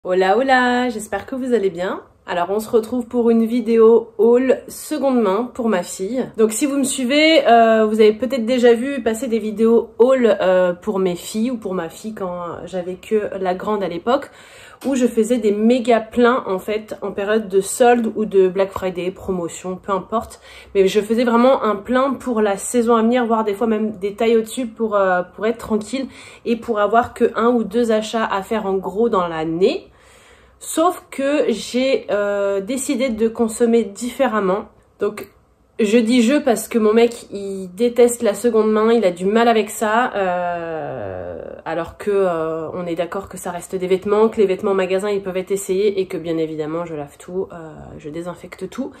Hola hola, j'espère que vous allez bien. Alors on se retrouve pour une vidéo haul seconde main pour ma fille. Donc si vous me suivez, vous avez peut-être déjà vu passer des vidéos haul pour mes filles ou pour ma fille quand j'avais que la grande à l'époque, où je faisais des méga pleins en fait en période de solde ou de Black Friday, promotion, peu importe. Mais je faisais vraiment un plein pour la saison à venir, voire des fois même des tailles au-dessus pour être tranquille et pour avoir que 1 ou 2 achats à faire en gros dans l'année. Sauf que j'ai décidé de consommer différemment. Donc je dis je parce que mon mec il déteste la seconde main, il a du mal avec ça. Alors que on est d'accord que ça reste des vêtements, que les vêtements en magasin ils peuvent être essayés et que bien évidemment je lave tout, je désinfecte tout.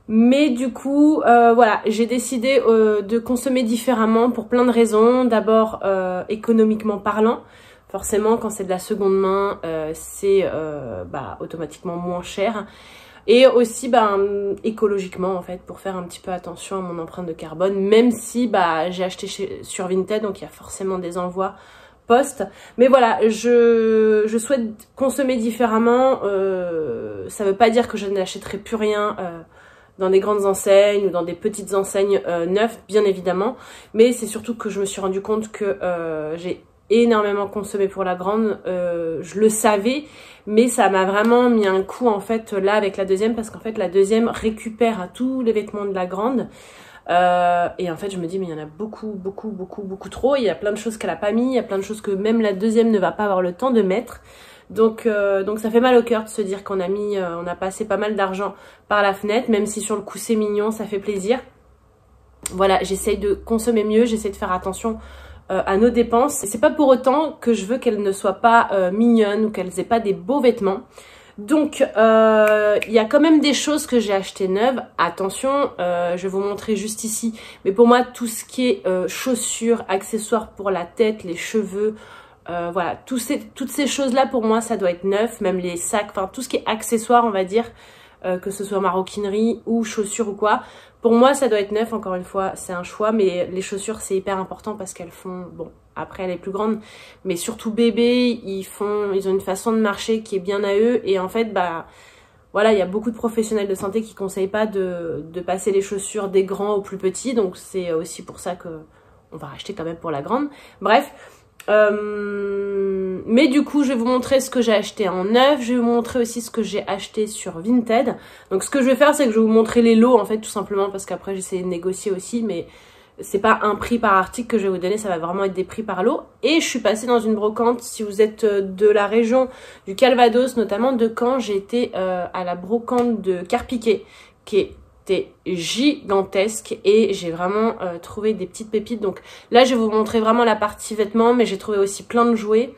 Mais du coup, voilà, j'ai décidé de consommer différemment pour plein de raisons. D'abord économiquement parlant. Forcément, quand c'est de la seconde main, c'est automatiquement moins cher. Et aussi écologiquement, en fait, pour faire un petit peu attention à mon empreinte de carbone. Même si j'ai acheté sur Vinted, donc il y a forcément des envois post. Mais voilà, je souhaite consommer différemment. Ça veut pas dire que je n'achèterai plus rien dans des grandes enseignes ou dans des petites enseignes neuves, bien évidemment. Mais c'est surtout que je me suis rendu compte que j'ai énormément consommé pour la grande, je le savais, mais ça m'a vraiment mis un coup en fait là avec la deuxième, parce qu'en fait la deuxième récupère tous les vêtements de la grande, et en fait je me dis mais il y en a beaucoup trop, il y a plein de choses qu'elle a pas mis, il y a plein de choses que même la deuxième ne va pas avoir le temps de mettre, donc ça fait mal au cœur de se dire qu'on a mis, on a passé pas mal d'argent par la fenêtre, même si sur le coup c'est mignon, ça fait plaisir. Voilà, j'essaye de consommer mieux, j'essaie de faire attention à nos dépenses. C'est pas pour autant que je veux qu'elles ne soient pas mignonnes ou qu'elles aient pas des beaux vêtements. Donc il y a quand même des choses que j'ai achetées neuves. Attention, je vais vous montrer juste ici. Mais pour moi, tout ce qui est chaussures, accessoires pour la tête, les cheveux, voilà, toutes ces choses-là pour moi, ça doit être neuf. Même les sacs, enfin tout ce qui est accessoires, on va dire, que ce soit maroquinerie ou chaussures ou quoi. Pour moi, ça doit être neuf, encore une fois, c'est un choix, mais les chaussures, c'est hyper important parce qu'elles font, bon, après elle est plus grande, mais surtout bébé, ils ont une façon de marcher qui est bien à eux, et en fait, voilà, il y a beaucoup de professionnels de santé qui conseillent pas de passer les chaussures des grands aux plus petits, donc c'est aussi pour ça que on va racheter quand même pour la grande. Bref. Mais du coup je vais vous montrer ce que j'ai acheté en neuf, je vais vous montrer aussi ce que j'ai acheté sur Vinted. Donc ce que je vais faire, c'est que je vais vous montrer les lots en fait, tout simplement, parce qu'après j'essaie de négocier aussi, mais c'est pas un prix par article que je vais vous donner, ça va vraiment être des prix par lot. Et je suis passée dans une brocante, si vous êtes de la région du Calvados, notamment de Caen, j'ai été à la brocante de Carpiquet, qui est gigantesque, et j'ai vraiment trouvé des petites pépites. Donc là je vais vous montrer vraiment la partie vêtements, mais j'ai trouvé aussi plein de jouets,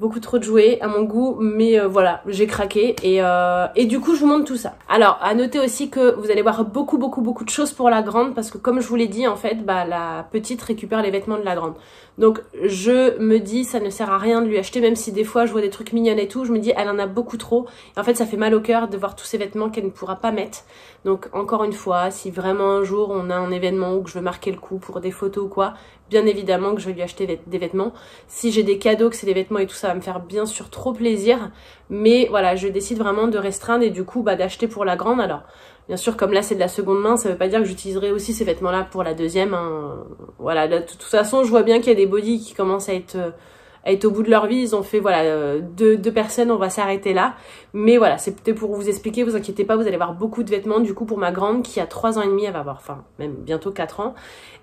beaucoup trop de jouets à mon goût, mais voilà, j'ai craqué, et du coup je vous montre tout ça. Alors à noter aussi que vous allez voir beaucoup de choses pour la grande, parce que comme je vous l'ai dit en fait, la petite récupère les vêtements de la grande. Donc je me dis ça ne sert à rien de lui acheter, même si des fois je vois des trucs mignons et tout, je me dis elle en a beaucoup trop, et en fait ça fait mal au cœur de voir tous ces vêtements qu'elle ne pourra pas mettre. Donc encore une fois, si vraiment un jour on a un événement où que je veux marquer le coup pour des photos ou quoi, bien évidemment que je vais lui acheter des vêtements. Si j'ai des cadeaux, que c'est des vêtements et tout, ça va me faire bien sûr trop plaisir, mais voilà, je décide vraiment de restreindre et du coup d'acheter pour la grande. Alors bien sûr, comme là c'est de la seconde main, ça veut pas dire que j'utiliserai aussi ces vêtements là pour la deuxième, hein. Voilà, de toute façon je vois bien qu'il y a des bodys qui commencent à être au bout de leur vie. Ils ont fait voilà deux personnes, on va s'arrêter là, mais voilà, c'est peut-être pour vous expliquer, vous inquiétez pas, vous allez avoir beaucoup de vêtements. Du coup pour ma grande qui a 3 ans et demi, elle va avoir, enfin même bientôt 4 ans,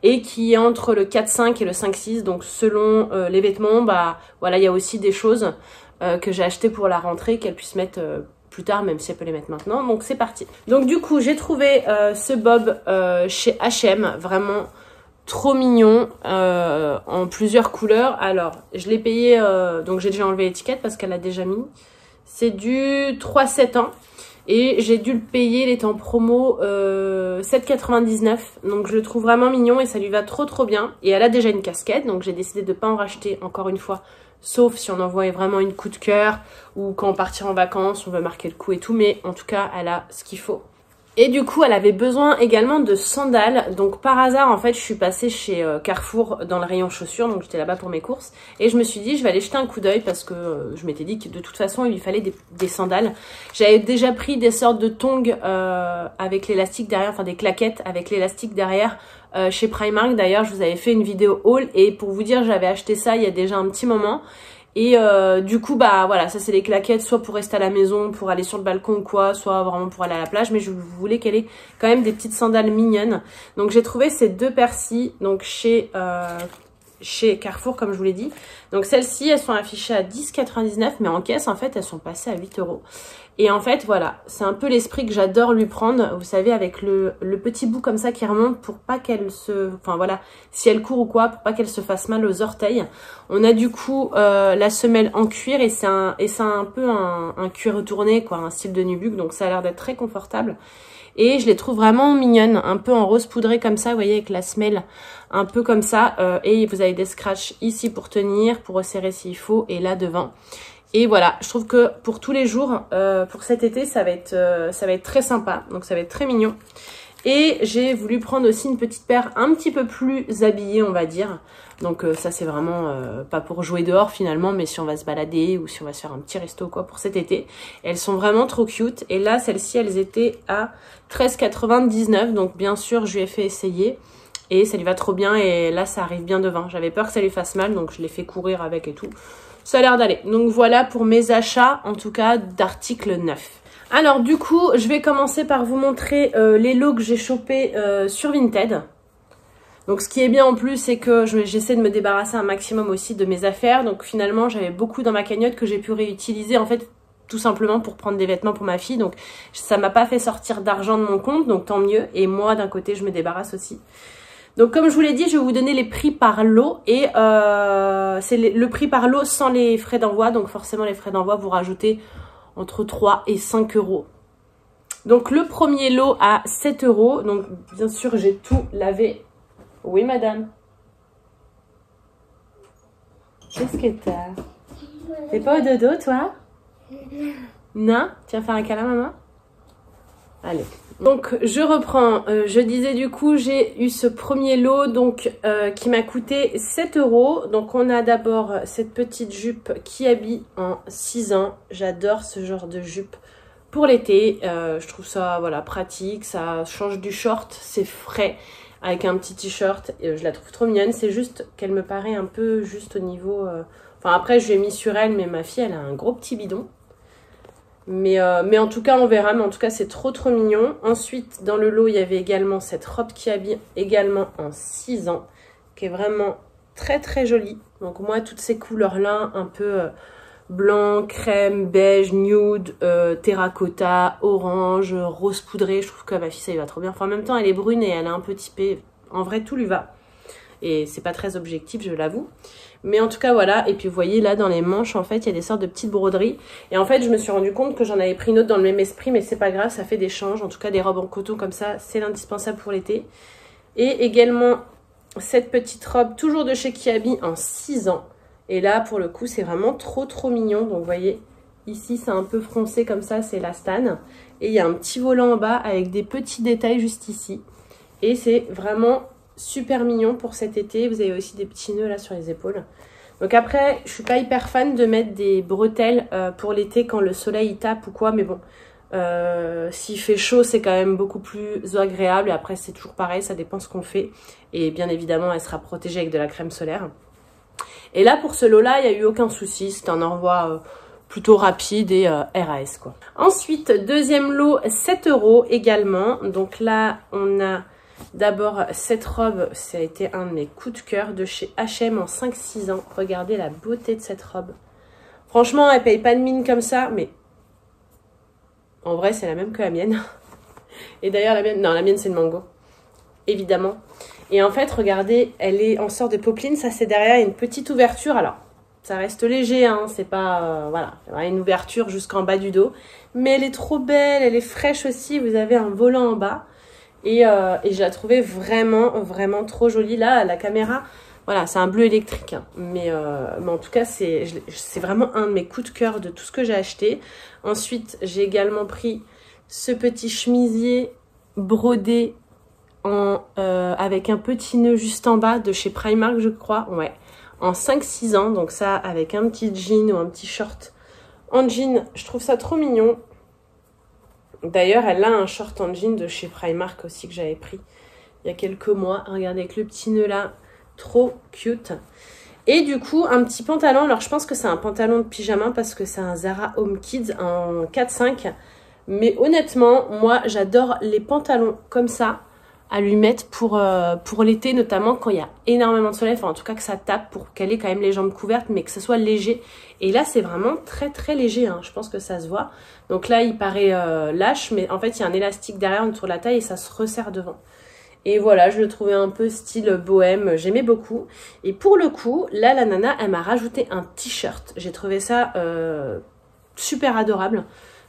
et qui est entre le 4-5 et le 5-6, donc selon les vêtements, voilà, il y a aussi des choses que j'ai achetées pour la rentrée, qu'elle puisse mettre plus tard, même si elle peut les mettre maintenant. Donc c'est parti. Donc du coup j'ai trouvé ce bob chez H&M, vraiment trop mignon, en plusieurs couleurs. Alors je l'ai payé, donc j'ai déjà enlevé l'étiquette parce qu'elle a déjà mis, c'est du 3-7 ans, et j'ai dû le payer, il est en promo 7,99, donc je le trouve vraiment mignon et ça lui va trop bien. Et elle a déjà une casquette, donc j'ai décidé de ne pas en racheter encore une fois, sauf si on envoie vraiment une coup de cœur ou quand on partira en vacances, on veut marquer le coup et tout, mais en tout cas elle a ce qu'il faut. Et du coup, elle avait besoin également de sandales. Donc par hasard, en fait, je suis passée chez Carrefour dans le rayon chaussures. Donc j'étais là-bas pour mes courses. Et je me suis dit, je vais aller jeter un coup d'œil parce que je m'étais dit que de toute façon, il lui fallait des sandales. J'avais déjà pris des sortes de tongs avec l'élastique derrière, enfin des claquettes avec l'élastique derrière chez Primark. D'ailleurs, je vous avais fait une vidéo haul. Et pour vous dire, j'avais acheté ça il y a déjà un petit moment. Et du coup, bah voilà, ça c'est des claquettes, soit pour rester à la maison, pour aller sur le balcon ou quoi, soit vraiment pour aller à la plage. Mais je voulais qu'elle ait quand même des petites sandales mignonnes. Donc j'ai trouvé ces deux paires-ci, donc chez Carrefour, comme je vous l'ai dit. Donc celles-ci, elles sont affichées à 10,99, mais en caisse, en fait, elles sont passées à 8 €. Et en fait, voilà, c'est un peu l'esprit que j'adore lui prendre, vous savez, avec le petit bout comme ça qui remonte pour pas qu'elle se... Enfin voilà, si elle court ou quoi, pour pas qu'elle se fasse mal aux orteils. On a du coup la semelle en cuir et c'est un peu un cuir retourné, quoi, un style de nubuck, donc ça a l'air d'être très confortable. Et je les trouve vraiment mignonnes, un peu en rose poudré comme ça, vous voyez, avec la semelle un peu comme ça. Et vous avez des scratchs ici pour tenir, pour resserrer s'il faut, et là devant. Et voilà, je trouve que pour tous les jours, pour cet été, ça va être très sympa. Donc ça va être très mignon. Et j'ai voulu prendre aussi une petite paire un petit peu plus habillée, on va dire. Donc ça c'est vraiment pas pour jouer dehors finalement, mais si on va se balader ou si on va se faire un petit resto quoi pour cet été. Elles sont vraiment trop cute. Et là, celles-ci, elles étaient à 13,99 €. Donc bien sûr, je lui ai fait essayer. Et ça lui va trop bien. Et là, ça arrive bien devant. J'avais peur que ça lui fasse mal, donc je l'ai fait courir avec et tout. Ça a l'air d'aller. Donc voilà pour mes achats, en tout cas, d'articles neufs. Alors du coup, je vais commencer par vous montrer les lots que j'ai chopés sur Vinted. Donc ce qui est bien en plus, c'est que j'essaie de me débarrasser un maximum aussi de mes affaires. Donc finalement, j'avais beaucoup dans ma cagnotte que j'ai pu réutiliser en fait tout simplement pour prendre des vêtements pour ma fille. Donc ça m'a pas fait sortir d'argent de mon compte, donc tant mieux. Et moi, d'un côté, je me débarrasse aussi. Donc comme je vous l'ai dit, je vais vous donner les prix par lot et c'est le prix par lot sans les frais d'envoi. Donc forcément les frais d'envoi, vous rajoutez entre 3 et 5 €. Donc le premier lot à 7 €. Donc bien sûr j'ai tout lavé. Oui madame. Qu'est-ce que t'as? T'es pas au dodo toi? Non? Tu vas faire un câlin maman? Allez. Donc je reprends, je disais du coup j'ai eu ce premier lot donc qui m'a coûté 7 €. Donc on a d'abord cette petite jupe qui habille en 6 ans. J'adore ce genre de jupe pour l'été. Je trouve ça voilà pratique, ça change du short, c'est frais avec un petit t-shirt. Je la trouve trop mignonne, c'est juste qu'elle me paraît un peu juste au niveau... Enfin après je l'ai mis sur elle mais ma fille elle a un gros petit bidon. Mais en tout cas, on verra. Mais en tout cas, c'est trop mignon. Ensuite, dans le lot, il y avait également cette robe qui habille également en 6 ans. Qui est vraiment très jolie. Donc moi, toutes ces couleurs-là, un peu blanc, crème, beige, nude, terracotta, orange, rose poudré. Je trouve que ma fille, ça lui va trop bien. Enfin, en même temps, elle est brune et elle est un peu typée. En vrai, tout lui va. Et c'est pas très objectif, je l'avoue. Mais en tout cas, voilà. Et puis, vous voyez, là, dans les manches, en fait, il y a des sortes de petites broderies. Et en fait, je me suis rendu compte que j'en avais pris une autre dans le même esprit. Mais c'est pas grave, ça fait des changes. En tout cas, des robes en coton comme ça, c'est l'indispensable pour l'été. Et également, cette petite robe, toujours de chez Kiabi, en 6 ans. Et là, pour le coup, c'est vraiment trop mignon. Donc, vous voyez, ici, c'est un peu froncé comme ça, c'est la stan. Et il y a un petit volant en bas avec des petits détails juste ici. Et c'est vraiment... super mignon pour cet été. Vous avez aussi des petits nœuds là sur les épaules. Donc après, je suis pas hyper fan de mettre des bretelles pour l'été quand le soleil tape ou quoi. Mais bon, s'il fait chaud, c'est quand même beaucoup plus agréable. Et après, c'est toujours pareil, ça dépend ce qu'on fait. Et bien évidemment, elle sera protégée avec de la crème solaire. Et là, pour ce lot-là, il n'y a eu aucun souci. C'est un envoi plutôt rapide et RAS quoi. Ensuite, deuxième lot, 7 € également. Donc là, on a... d'abord, cette robe, ça a été un de mes coups de cœur de chez H&M en 5-6 ans. Regardez la beauté de cette robe. Franchement, elle paye pas de mine comme ça, mais en vrai, c'est la même que la mienne. Et d'ailleurs, la mienne, non, la mienne, c'est le mango, évidemment. Et en fait, regardez, elle est en sorte de popeline. Ça, c'est derrière une petite ouverture. Alors, ça reste léger, hein, c'est pas... voilà, une ouverture jusqu'en bas du dos. Mais elle est trop belle, elle est fraîche aussi. Vous avez un volant en bas. Et je la trouvais vraiment trop jolie. Là, la caméra, voilà, c'est un bleu électrique. Hein. Mais en tout cas, c'est vraiment un de mes coups de cœur de tout ce que j'ai acheté. Ensuite, j'ai également pris ce petit chemisier brodé avec un petit nœud juste en bas de chez Primark, je crois. Ouais, en 5-6 ans. Donc ça, avec un petit jean ou un petit short en jean, je trouve ça trop mignon. D'ailleurs, elle a un short en jean de chez Primark aussi que j'avais pris il y a quelques mois. Regardez, avec le petit nœud là, trop cute. Et du coup, un petit pantalon. Alors, je pense que c'est un pantalon de pyjama parce que c'est un Zara Home Kids en 4-5. Mais honnêtement, moi, j'adore les pantalons comme ça à lui mettre pour l'été, notamment quand il y a énormément de soleil. Enfin, en tout cas, que ça tape pour qu'elle ait quand même les jambes couvertes, mais que ce soit léger. Et là, c'est vraiment très, très léger. Hein. Je pense que ça se voit. Donc là, il paraît lâche, mais en fait, il y a un élastique derrière autour de la taille et ça se resserre devant. Et voilà, je le trouvais un peu style bohème, j'aimais beaucoup. Et pour le coup, là, la nana, elle m'a rajouté un t-shirt. J'ai trouvé ça super adorable.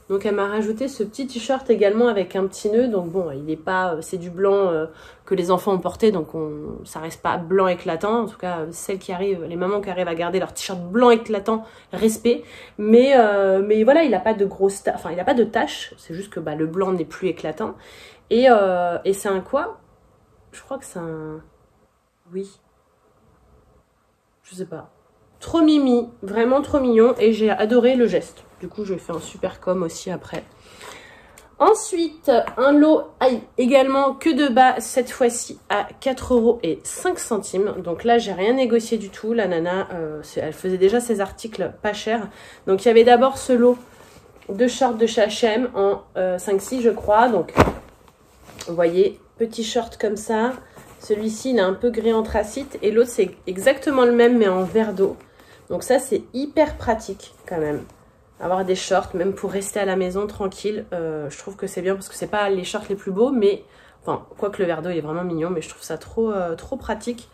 Donc, elle m'a rajouté ce petit t-shirt également avec un petit nœud. Donc, bon, il n'est pas... c'est du blanc que les enfants ont porté, donc ça reste pas blanc éclatant. En tout cas, celles qui arrivent, les mamans qui arrivent à garder leur t-shirt blanc éclatant, respect. Mais voilà, il n'a pas de grosses... Enfin, il n'a pas de taches. C'est juste que bah, le blanc n'est plus éclatant. Et c'est un quoi? Je crois que c'est un... Oui. Je sais pas. Trop mimi. Vraiment trop mignon. Et j'ai adoré le geste. Du coup, je fais un super com aussi après. Ensuite, un lot également que de bas, cette fois-ci à 4,05 €. Donc là, j'ai rien négocié du tout. La nana, elle faisait déjà ses articles pas chers. Donc il y avait d'abord ce lot de shorts de chez H&M en 5-6, je crois. Donc, vous voyez... Petit short comme ça. Celui-ci, il est un peu gris anthracite. Et l'autre, c'est exactement le même, mais en vert d'eau. Donc ça, c'est hyper pratique quand même. Avoir des shorts, même pour rester à la maison tranquille. Je trouve que c'est bien parce que c'est pas les shorts les plus beaux. Mais, enfin, quoique le vert d'eau, il est vraiment mignon. Mais je trouve ça trop pratique.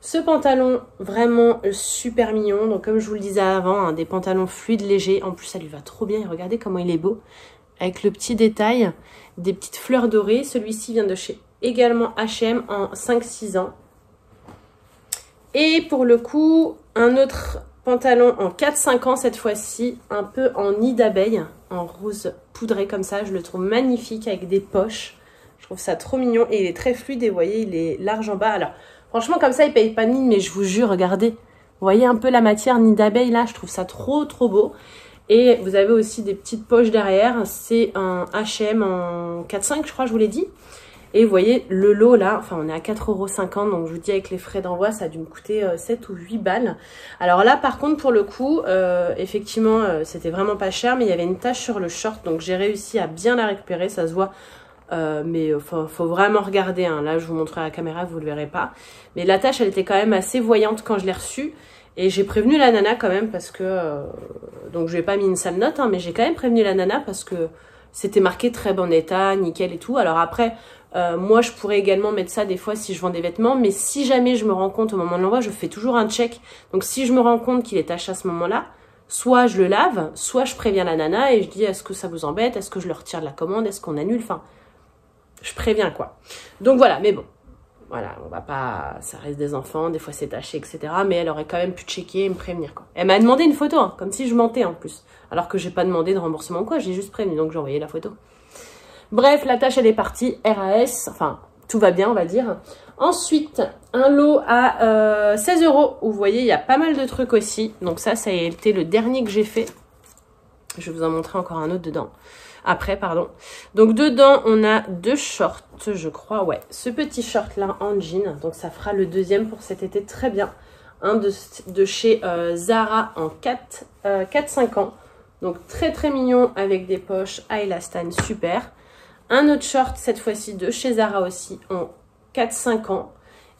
Ce pantalon, vraiment super mignon. Donc comme je vous le disais avant, hein, des pantalons fluides, légers. En plus, ça lui va trop bien. Et regardez comment il est beau. Avec le petit détail, des petites fleurs dorées. Celui-ci vient de chez également H&M en 5-6 ans. Et pour le coup, un autre pantalon en 4-5 ans cette fois-ci, un peu en nid d'abeille, en rose poudré comme ça. Je le trouve magnifique avec des poches. Je trouve ça trop mignon et il est très fluide et vous voyez, il est large en bas. Alors franchement comme ça, il paye pas de mine, mais je vous jure, regardez. Vous voyez un peu la matière nid d'abeille là, je trouve ça trop beau. Et vous avez aussi des petites poches derrière. C'est un H&M en 4-5, je crois, je vous l'ai dit. Et vous voyez, le lot là, enfin on est à 4,50 €. Donc je vous dis, avec les frais d'envoi, ça a dû me coûter 7 ou 8 balles. Alors là, par contre, pour le coup, effectivement, c'était vraiment pas cher. Mais il y avait une tache sur le short. Donc j'ai réussi à bien la récupérer, ça se voit. Mais faut vraiment regarder. Hein. Là, je vous montrerai à la caméra, vous le verrez pas. Mais la tache, elle était quand même assez voyante quand je l'ai reçue. Et j'ai prévenu la nana quand même parce que... donc je lui ai pas mis une sale note, hein, mais j'ai quand même prévenu la nana parce que c'était marqué très bon état, nickel et tout. Alors après, moi je pourrais également mettre ça des fois si je vends des vêtements. Mais si jamais je me rends compte au moment de l'envoi, je fais toujours un check. Donc si je me rends compte qu'il est taché à ce moment-là, soit je le lave, soit je préviens la nana et je dis est-ce que ça vous embête? Est-ce que je le retire de la commande? Est-ce qu'on annule? Enfin, je préviens quoi. Donc voilà, mais bon. Voilà, on va pas... Ça reste des enfants, des fois c'est taché, etc. Mais elle aurait quand même pu checker et me prévenir, quoi. Elle m'a demandé une photo, hein, comme si je mentais en plus. Alors que j'ai pas demandé de remboursement ou quoi, j'ai juste prévenu, donc j'ai envoyé la photo. Bref, la tâche, elle est partie. RAS, enfin, tout va bien, on va dire. Ensuite, un lot à 16 €. Où vous voyez, il y a pas mal de trucs aussi. Donc ça a été le dernier que j'ai fait. Je vais vous en montrer encore un autre dedans. Après, pardon. Donc, dedans, on a 2 shorts, je crois. Ouais, ce petit short-là en jean. Donc, ça fera le deuxième pour cet été. Très bien. Un de chez Zara en 4-5 ans. Donc, très mignon avec des poches à élastane. Super. Un autre short, cette fois-ci, de chez Zara aussi en 4-5 ans.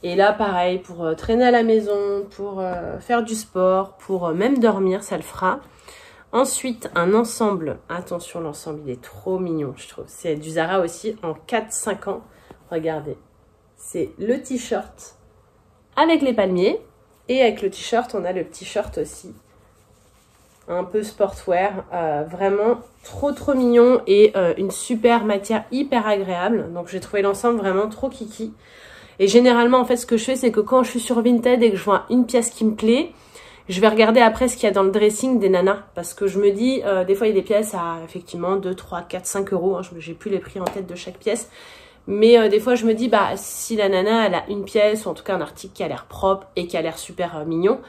Et là, pareil, pour traîner à la maison, pour faire du sport, pour même dormir, ça le fera. Ensuite, un ensemble. Attention, l'ensemble, il est trop mignon, je trouve. C'est du Zara aussi en 4-5 ans. Regardez. C'est le t-shirt avec les palmiers. Et avec le t-shirt, on a le petit shirt aussi. Un peu sportwear. Vraiment trop mignon. Et une super matière hyper agréable. Donc, j'ai trouvé l'ensemble vraiment trop kiki. Et généralement, en fait, ce que je fais, c'est que quand je suis sur Vinted et que je vois une pièce qui me plaît... Je vais regarder après ce qu'il y a dans le dressing des nanas. Parce que je me dis, des fois il y a des pièces à effectivement 2, 3, 4, 5 €. Hein, j'ai plus les prix en tête de chaque pièce. Mais des fois, je me dis, bah, si la nana, elle a une pièce, ou en tout cas un article qui a l'air propre et qui a l'air super mignon,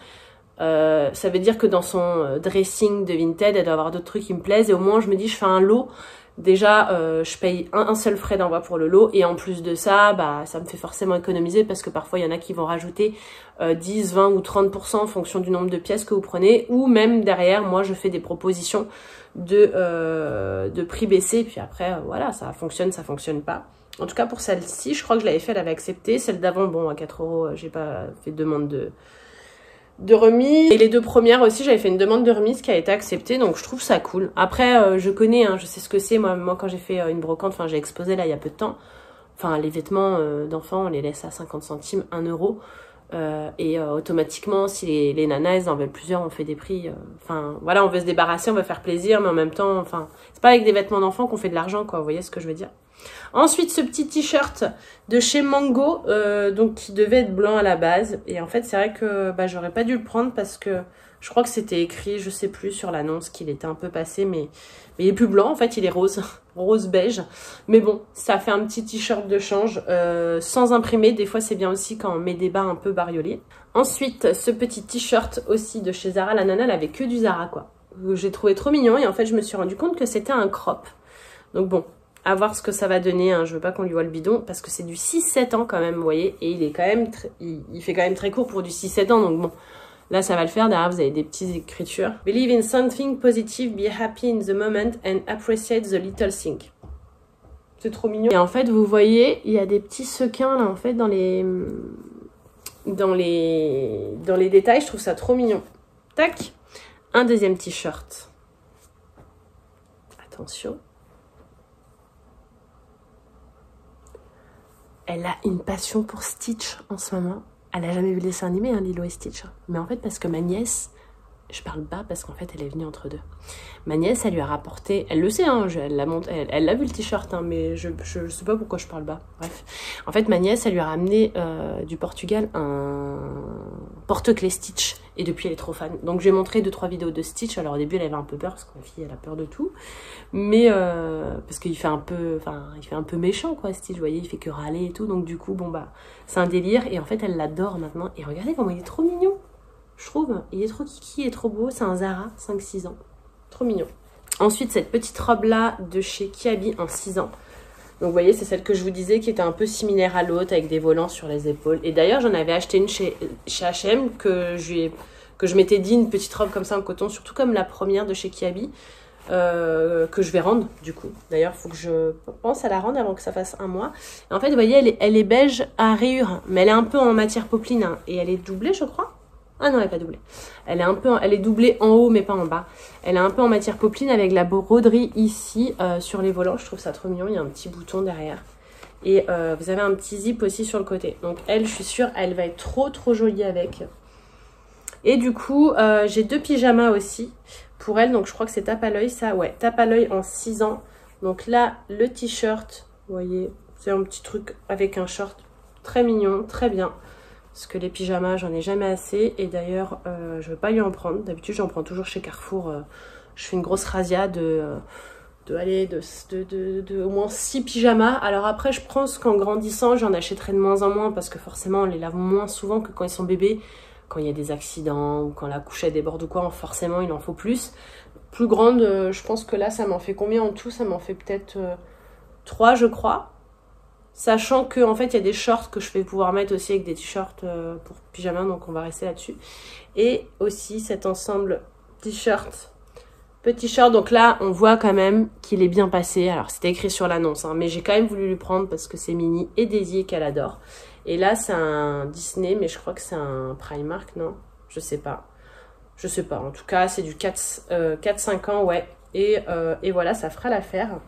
ça veut dire que dans son dressing de Vinted, elle doit avoir d'autres trucs qui me plaisent. Et au moins, je me dis, je fais un lot. Déjà, je paye un seul frais d'envoi pour le lot. Et en plus de ça, bah, ça me fait forcément économiser parce que parfois, il y en a qui vont rajouter 10, 20 ou 30% en fonction du nombre de pièces que vous prenez. Ou même derrière, moi, je fais des propositions de prix baissé. Puis après, voilà, ça fonctionne pas. En tout cas, pour celle-ci, je crois que je l'avais fait, elle avait accepté. Celle d'avant, bon, à 4 €, j'ai pas fait de demande de remise. Et les deux premières aussi, j'avais fait une demande de remise qui a été acceptée, donc je trouve ça cool. Après, je connais, hein, je sais ce que c'est. Moi, quand j'ai fait une brocante, enfin, j'ai exposé là il y a peu de temps. Enfin, les vêtements d'enfants, on les laisse à 50 centimes, 1 €. Et automatiquement, si les nanas, elles en veulent plusieurs, on fait des prix. Enfin, voilà, on veut se débarrasser, on veut faire plaisir, mais en même temps, enfin, c'est pas avec des vêtements d'enfants qu'on fait de l'argent, quoi. Vous voyez ce que je veux dire? Ensuite, ce petit t-shirt de chez Mango, donc qui devait être blanc à la base. Et en fait, c'est vrai que bah, j'aurais pas dû le prendre parce que je crois que c'était écrit, je sais plus, sur l'annonce qu'il était un peu passé, mais il est plus blanc, en fait, il est rose, rose beige. Mais bon, ça fait un petit t-shirt de change, sans imprimer. Des fois, c'est bien aussi quand on met des bas un peu bariolés. Ensuite, ce petit t-shirt aussi de chez Zara. La nana, elle avait que du Zara, quoi. J'ai trouvé trop mignon et en fait, je me suis rendu compte que c'était un crop. Donc bon, à voir ce que ça va donner, hein. Je veux pas qu'on lui voit le bidon parce que c'est du 6-7 ans quand même, vous voyez, et il est quand même il fait quand même très court pour du 6-7 ans, donc bon, là ça va le faire. Derrière vous avez des petites écritures. Believe in something positive, be happy in the moment and appreciate the little thing. C'est trop mignon. Et en fait vous voyez, il y a des petits sequins là en fait dans les détails, je trouve ça trop mignon. Tac, un deuxième t-shirt. Attention. Elle a une passion pour Stitch en ce moment. Elle a jamais vu les dessins animés, hein, Lilo et Stitch. Mais en fait, parce que ma nièce, je parle bas parce qu'en fait, elle est venue entre deux. Ma nièce, elle lui a rapporté, elle le sait, hein, elle l'a vu le t-shirt, hein, mais je sais pas pourquoi je parle bas. Bref. En fait, ma nièce, elle lui a ramené du Portugal un porte-clés Stitch. Et depuis, elle est trop fan. Donc, j'ai montré 2-3 vidéos de Stitch. Alors, au début, elle avait un peu peur parce que ma fille, elle a peur de tout. Mais, parce qu'il fait un peu méchant, quoi, Stitch. Vous voyez, il fait que râler et tout. Donc, du coup, bon, bah, c'est un délire. Et en fait, elle l'adore maintenant. Et regardez comment il est trop mignon. Je trouve, il est trop kiki, il est trop beau. C'est un Zara, 5-6 ans. Trop mignon. Ensuite, cette petite robe-là de chez Kiabi en 6 ans. Donc, vous voyez, c'est celle que je vous disais qui était un peu similaire à l'autre avec des volants sur les épaules. Et d'ailleurs, j'en avais acheté une chez H&M que je m'étais dit, une petite robe comme ça en coton, surtout comme la première de chez Kiabi, que je vais rendre du coup. D'ailleurs, il faut que je pense à la rendre avant que ça fasse 1 mois. Et en fait, vous voyez, elle est beige à rayures, mais elle est un peu en matière popeline, hein, et elle est doublée, je crois. Ah non, elle n'est pas doublée. Elle est doublée en haut, mais pas en bas. Elle est un peu en matière popeline avec la broderie ici sur les volants. Je trouve ça trop mignon. Il y a un petit bouton derrière. Et vous avez un petit zip aussi sur le côté. Donc elle, je suis sûre, elle va être trop jolie avec. Et du coup, j'ai 2 pyjamas aussi pour elle. Donc je crois que c'est tape à l'œil, ça. Ouais, tape à l'œil en 6 ans. Donc là, le t-shirt, vous voyez, c'est un petit truc avec un short très mignon, très bien. Parce que les pyjamas, j'en ai jamais assez. Et d'ailleurs, je ne veux pas lui en prendre. D'habitude, j'en prends toujours chez Carrefour. Je fais une grosse razzia de au moins 6 pyjamas. Alors après, je pense qu'en grandissant, j'en achèterai de moins en moins. Parce que forcément, on les lave moins souvent que quand ils sont bébés. Quand il y a des accidents ou quand la couchette déborde ou quoi, forcément, il en faut plus. Plus grande, je pense que là, ça m'en fait combien en tout? Ça m'en fait peut-être 3, je crois. Sachant qu'en fait, il y a des shorts que je vais pouvoir mettre aussi avec des t-shirts pour pyjama, donc on va rester là-dessus. Et aussi cet ensemble t-shirt, petit short. Donc là, on voit quand même qu'il est bien passé. Alors, c'était écrit sur l'annonce, hein, mais j'ai quand même voulu lui prendre parce que c'est Minnie et Daisy qu'elle adore. Et là, c'est un Disney, mais je crois que c'est un Primark, non? Je sais pas. Je sais pas. En tout cas, c'est du 4-5 ans, ouais. Et voilà, ça fera l'affaire.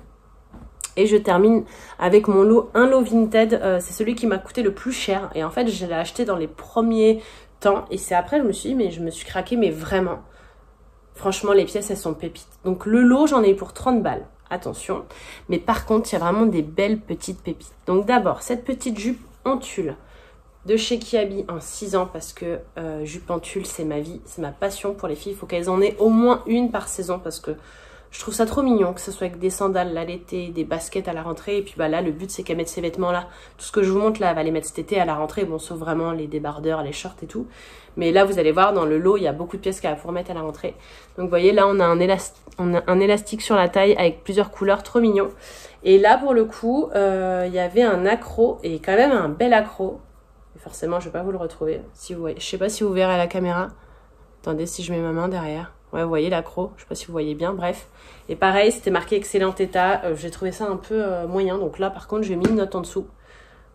Et je termine avec mon lot, un lot Vinted, c'est celui qui m'a coûté le plus cher. Et en fait, je l'ai acheté dans les premiers temps. Et c'est après, je me suis dit, mais je me suis craquée, mais vraiment. Franchement, les pièces, elles sont pépites. Donc le lot, j'en ai eu pour 30 balles. Attention. Mais par contre, il y a vraiment des belles petites pépites. Donc d'abord, cette petite jupe en tulle de chez Kiabi en 6 ans. Parce que jupe en tulle, c'est ma vie, c'est ma passion pour les filles. Il faut qu'elles en aient au moins une par saison parce que Je trouve ça trop mignon, que ce soit avec des sandales là l'été, des baskets à la rentrée. Et puis bah là, le but c'est qu'elle mette ces vêtements là. Tout ce que je vous montre là, elle va les mettre cet été à la rentrée. Bon, sauf vraiment les débardeurs, les shorts et tout. Mais là, vous allez voir, dans le lot, il y a beaucoup de pièces qu'elle va pouvoir mettre à la rentrée. Donc vous voyez, là, on a un élastique sur la taille avec plusieurs couleurs, trop mignon. Et là, pour le coup, il y avait un accro, et quand même un bel accro. Et forcément, je vais pas vous le retrouver. Si vous voyez. Je sais pas si vous verrez à la caméra. Attendez, si je mets ma main derrière. Ouais, vous voyez l'accro, je sais pas si vous voyez bien, bref. Et pareil, c'était marqué excellent état. J'ai trouvé ça un peu moyen. Donc là, par contre, j'ai mis une note en dessous.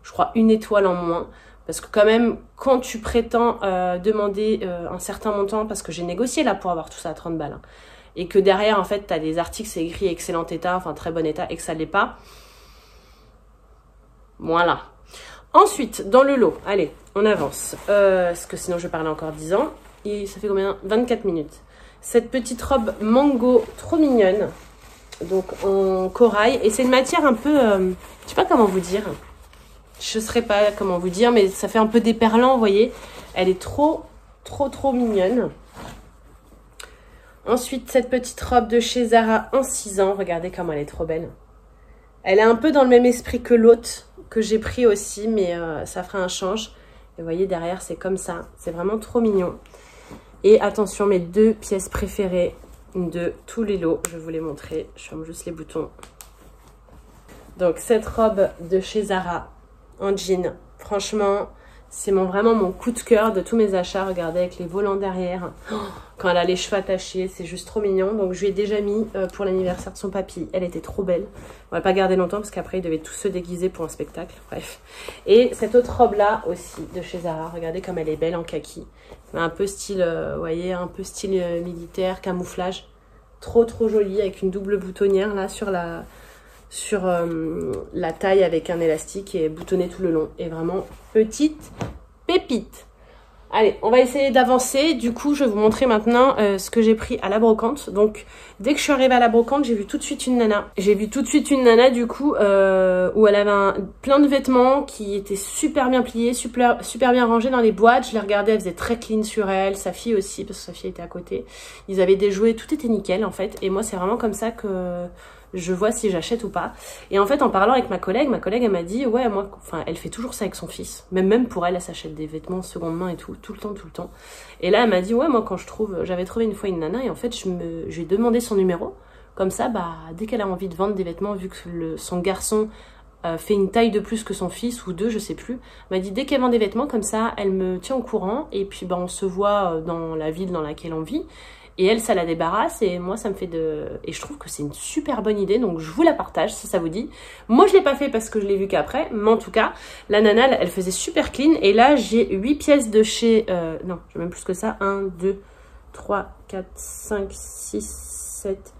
Je crois 1 étoile en moins. Parce que quand même, quand tu prétends demander un certain montant, parce que j'ai négocié là pour avoir tout ça à 30 balles, hein, et que derrière, en fait, tu as des articles, c'est écrit excellent état, enfin très bon état, et que ça l'est pas. Voilà. Ensuite, dans le lot, allez, on avance. Parce que sinon, je vais parler encore 10 ans. Et ça fait combien? 24 minutes. Cette petite robe mango trop mignonne, donc en corail, et c'est une matière un peu, je sais pas comment vous dire, je saurais pas comment vous dire, mais ça fait un peu déperlant, vous voyez, elle est trop mignonne. Ensuite, cette petite robe de chez Zara en 6 ans, regardez comment elle est trop belle. Elle est un peu dans le même esprit que l'autre, que j'ai pris aussi, mais ça fera un change. Et vous voyez, derrière, c'est comme ça, c'est vraiment trop mignon. Et attention, mes 2 pièces préférées de tous les lots, je vais vous les montrer. Je ferme juste les boutons. Donc, cette robe de chez Zara en jean, franchement, c'est vraiment mon coup de cœur de tous mes achats. Regardez, avec les volants derrière. Oh, quand elle a les cheveux attachés, c'est juste trop mignon. Donc, je lui ai déjà mis pour l'anniversaire de son papy. Elle était trop belle. On va pas garder longtemps parce qu'après, ils devaient tous se déguiser pour un spectacle. Bref. Et cette autre robe-là aussi, de chez Zara. Regardez comme elle est belle en kaki. Un peu style, vous voyez, un peu style militaire, camouflage. Trop jolie, avec une double boutonnière là sur la taille avec un élastique et boutonné tout le long. Et vraiment petite pépite. Allez, on va essayer d'avancer. Du coup, je vais vous montrer maintenant ce que j'ai pris à la brocante. Donc, dès que je suis arrivée à la brocante, j'ai vu tout de suite une nana. J'ai vu tout de suite une nana, du coup, où elle avait plein de vêtements qui étaient super bien pliés, super bien rangés dans les boîtes. Je les regardais, elle faisait très clean sur elle. Sa fille aussi, parce que sa fille était à côté. Ils avaient des jouets, tout était nickel, en fait. Et moi, c'est vraiment comme ça que je vois si j'achète ou pas. Et en fait, en parlant avec ma collègue, elle m'a dit, ouais, moi, enfin, elle fait toujours ça avec son fils. Même pour elle, elle s'achète des vêtements seconde main et tout le temps. Et là, elle m'a dit, ouais, moi, quand j'avais trouvé une fois une nana, et en fait, je lui ai demandé son numéro. Comme ça, bah, dès qu'elle a envie de vendre des vêtements, vu que son garçon fait une taille de plus que son fils, ou 2, je sais plus, elle m'a dit, dès qu'elle vend des vêtements, comme ça, elle me tient au courant, et puis, bah, on se voit dans la ville dans laquelle on vit. Et elle, ça la débarrasse et moi, ça me fait Et je trouve que c'est une super bonne idée, donc je vous la partage si ça vous dit. Moi, je l'ai pas fait parce que je l'ai vu qu'après, mais en tout cas, la nana, elle faisait super clean. Et là, j'ai 8 pièces de chez... non, j'ai même plus que ça. 1, 2, 3, 4, 5, 6, 7,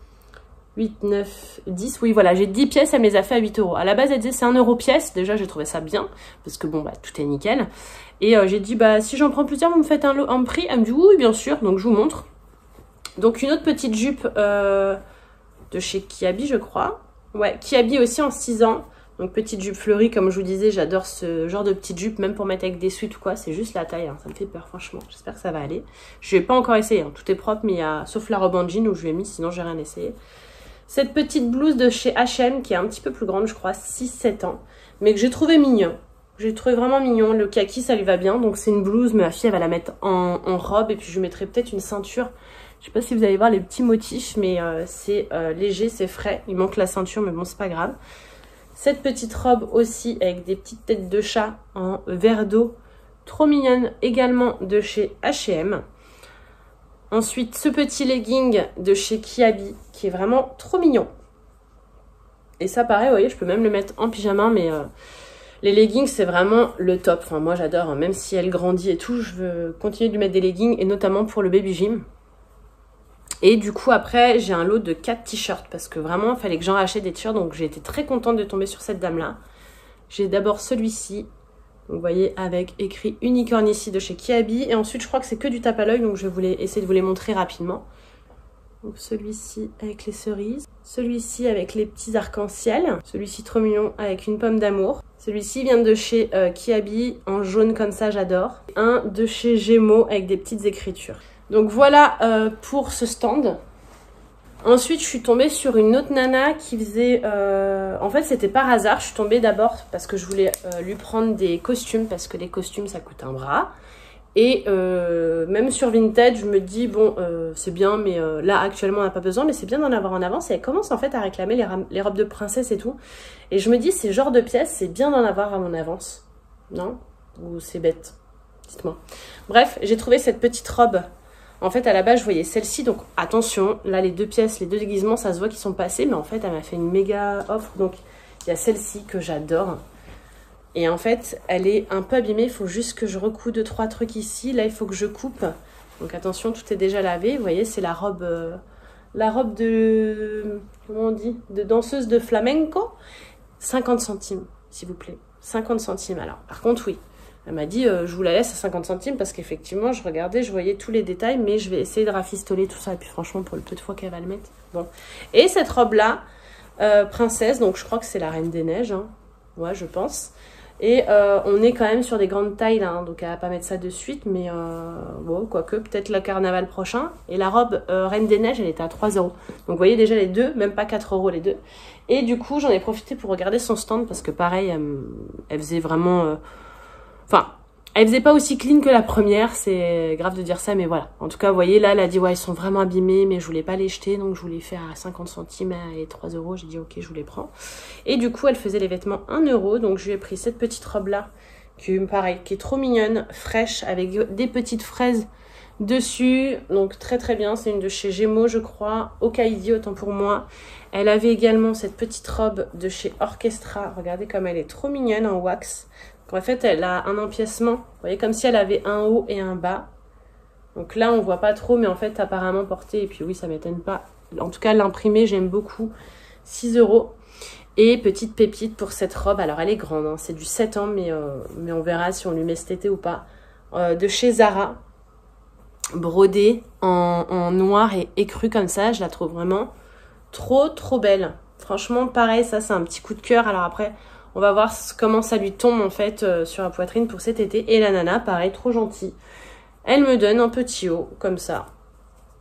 8, 9, 10. Oui, voilà, j'ai 10 pièces, elle me les a fait à 8 €. À la base, elle disait c'est 1 € pièce. Déjà, j'ai trouvé ça bien parce que bon, bah, tout est nickel. Et j'ai dit, bah, si j'en prends plusieurs, vous me faites un prix. Elle me dit, oui, bien sûr. Donc, je vous montre. Donc une autre petite jupe de chez Kiabi, je crois. Ouais, Kiabi aussi en 6 ans. Donc petite jupe fleurie, comme je vous disais, j'adore ce genre de petite jupe, même pour mettre avec des suites ou quoi. C'est juste la taille, hein. Ça me fait peur franchement. J'espère que ça va aller. Je n'ai pas encore essayé, hein. Tout est propre, mais il y a... sauf la robe en jean où je lui ai mis, sinon j'ai rien essayé. Cette petite blouse de chez H&M qui est un petit peu plus grande, je crois, 6-7 ans. Mais que j'ai trouvé mignon. J'ai trouvé vraiment mignon. Le kaki, ça lui va bien. Donc c'est une blouse, mais ma fille, elle va la mettre en robe. Et puis je lui mettrai peut-être une ceinture. Je sais pas si vous allez voir les petits motifs, mais c'est léger, c'est frais. Il manque la ceinture, mais bon, c'est pas grave. Cette petite robe aussi avec des petites têtes de chat en verre d'eau. Trop mignonne, également de chez H&M. Ensuite, ce petit legging de chez Kiabi, qui est vraiment trop mignon. Et ça, pareil, vous voyez, je peux même le mettre en pyjama, mais... les leggings, c'est vraiment le top. Enfin, moi, j'adore. Hein. Même si elle grandit et tout, je veux continuer de lui mettre des leggings, et notamment pour le baby gym. Et du coup, après, j'ai un lot de 4 t-shirts parce que vraiment, il fallait que j'en rachète des t-shirts. Donc, j'ai été très contente de tomber sur cette dame-là. J'ai d'abord celui-ci. Vous voyez, avec écrit Unicorn ici de chez Kiabi. Et ensuite, je crois que c'est que du tape à l'œil. Donc, je voulais essayer de vous les montrer rapidement. Donc, celui-ci avec les cerises. Celui-ci avec les petits arcs-en-ciel. Celui-ci trop mignon avec une pomme d'amour. Celui-ci vient de chez Kiabi en jaune comme ça, j'adore. Un de chez Gémeaux avec des petites écritures. Donc voilà pour ce stand. Ensuite, je suis tombée sur une autre nana qui faisait... En fait, c'était par hasard. Je suis tombée d'abord parce que je voulais lui prendre des costumes, parce que les costumes, ça coûte un bras. Et même sur Vinted, je me dis, bon, c'est bien, mais là, actuellement, on n'a pas besoin, mais c'est bien d'en avoir en avance. Et elle commence en fait à réclamer les robes de princesse et tout. Et je me dis, ces genres de pièces, c'est bien d'en avoir à mon avance. Non? Ou c'est bête? Dites-moi. Bref, j'ai trouvé cette petite robe. En fait, à la base, je voyais celle-ci. Donc, attention, là, les deux pièces, les deux déguisements, ça se voit qu'ils sont passés. Mais en fait, elle m'a fait une méga offre. Donc, il y a celle-ci que j'adore. Et en fait, elle est un peu abîmée. Il faut juste que je recoue 2-3 trucs ici. Là, il faut que je coupe. Donc, attention, tout est déjà lavé. Vous voyez, c'est la robe de... Comment on dit? De danseuse de flamenco. 50 centimes, s'il vous plaît. 50 centimes. Alors, par contre, oui. Elle m'a dit, je vous la laisse à 50 centimes parce qu'effectivement, je regardais, je voyais tous les détails, mais je vais essayer de rafistoler tout ça. Et puis franchement, pour le peu de fois qu'elle va le mettre. Bon. Et cette robe-là, princesse, donc je crois que c'est la Reine des Neiges. Hein. Ouais, je pense. Et on est quand même sur des grandes tailles, là. Hein, donc elle va pas mettre ça de suite, mais bon, quoique, peut-être le carnaval prochain. Et la robe Reine des Neiges, elle était à 3 €. Donc vous voyez déjà les deux, même pas 4 € les deux. Et du coup, j'en ai profité pour regarder son stand parce que pareil, elle faisait vraiment... Enfin, elle faisait pas aussi clean que la première, c'est grave de dire ça, mais voilà. En tout cas, vous voyez, là, elle a dit, ouais, ils sont vraiment abîmés, mais je voulais pas les jeter, donc je voulais faire à 50 centimes et 3 €. J'ai dit, ok, je vous les prends. Et du coup, elle faisait les vêtements 1 €, donc je lui ai pris cette petite robe-là, qui, pareil, qui est trop mignonne, fraîche, avec des petites fraises dessus. Donc, très très bien, c'est une de chez Gémeaux, je crois, Okaidi, autant pour moi. Elle avait également cette petite robe de chez Orchestra. Regardez comme elle est trop mignonne en wax. En fait, elle a un empiècement. Vous voyez, comme si elle avait un haut et un bas. Donc là, on voit pas trop, mais en fait, apparemment porté. Et puis oui, ça m'étonne pas. En tout cas, l'imprimé, j'aime beaucoup. 6 €. Et petite pépite pour cette robe. Alors, elle est grande. Hein. C'est du 7 ans, mais on verra si on lui met cet été ou pas. De chez Zara. Brodée en noir et écru comme ça. Je la trouve vraiment trop, trop belle. Franchement, pareil, ça, c'est un petit coup de cœur. Alors après... On va voir comment ça lui tombe en fait sur la poitrine pour cet été. Et la nana, pareil, trop gentille. Elle me donne un petit haut, comme ça.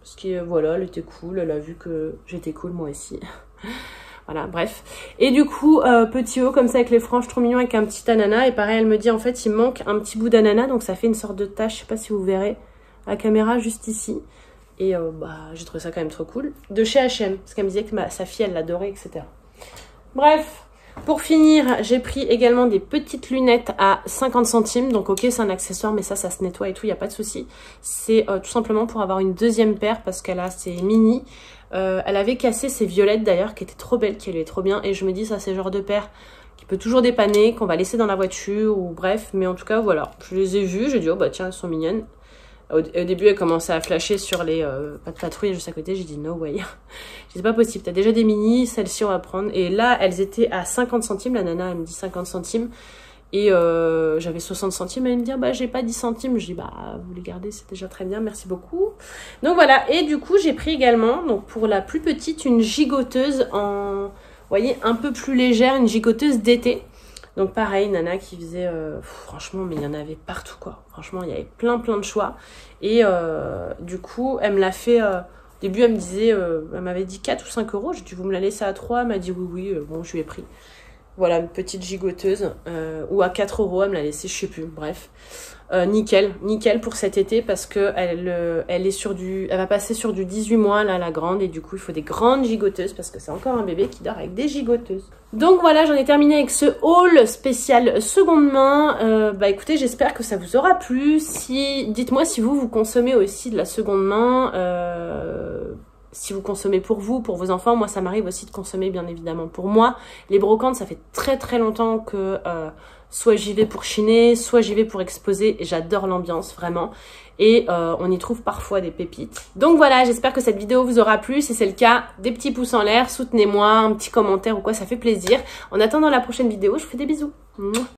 Parce que voilà, elle était cool. Elle a vu que j'étais cool moi aussi. Voilà, bref. Et du coup, petit haut comme ça avec les franges trop mignon avec un petit ananas. Et pareil, elle me dit en fait, il manque un petit bout d'ananas. Donc ça fait une sorte de tache. Je sais pas si vous verrez la caméra juste ici. Et j'ai trouvé ça quand même trop cool. De chez H&M. Parce qu'elle me disait que sa fille, elle l'adorait, etc. Bref. Pour finir, j'ai pris également des petites lunettes à 50 centimes. Donc ok, c'est un accessoire, mais ça se nettoie et tout, il n'y a pas de souci. C'est tout simplement pour avoir une deuxième paire parce qu'elle a ses mini. Elle avait cassé ses violettes d'ailleurs, qui étaient trop belles, qui allaient trop bien. Et je me dis, ça c'est le genre de paire qui peut toujours dépanner, qu'on va laisser dans la voiture ou bref. Mais en tout cas, voilà, je les ai vues, j'ai dit, oh bah tiens, elles sont mignonnes. Au début, elle commençait à flasher sur les pas de patrouille juste à côté. J'ai dit no way. C'est pas possible. T'as déjà des mini, celles-ci on va prendre. Et là, elles étaient à 50 centimes. La nana, elle me dit 50 centimes. Et j'avais 60 centimes. Elle me dit bah j'ai pas 10 centimes. Je dis bah vous les gardez, c'est déjà très bien. Merci beaucoup. Donc voilà. Et du coup, j'ai pris également donc pour la plus petite une gigoteuse en, vous voyez, un peu plus légère, une gigoteuse d'été. Donc pareil, nana qui faisait, franchement, mais il y en avait partout quoi. Franchement, il y avait plein de choix. Et du coup, elle me l'a fait, au début elle me disait, elle m'avait dit 4 ou 5 €. J'ai dit, vous me la laissez à 3 ? Elle m'a dit oui, bon, je lui ai pris. Voilà, une petite gigoteuse, ou à 4 €, elle me l'a laissé, je sais plus, bref. Nickel pour cet été parce que elle va passer sur du 18 mois là, la grande, et du coup il faut des grandes gigoteuses parce que c'est encore un bébé qui dort avec des gigoteuses. Donc voilà, j'en ai terminé avec ce haul spécial seconde main. Écoutez, j'espère que ça vous aura plu. Dites-moi si vous consommez aussi de la seconde main. Si vous consommez pour vous, pour vos enfants. Moi, ça m'arrive aussi de consommer, bien évidemment, pour moi. Les brocantes, ça fait très longtemps que soit j'y vais pour chiner, soit j'y vais pour exposer. Et j'adore l'ambiance, vraiment. Et on y trouve parfois des pépites. Donc voilà, j'espère que cette vidéo vous aura plu. Si c'est le cas, des petits pouces en l'air, soutenez-moi, un petit commentaire ou quoi, ça fait plaisir. En attendant la prochaine vidéo, je vous fais des bisous. Mouah.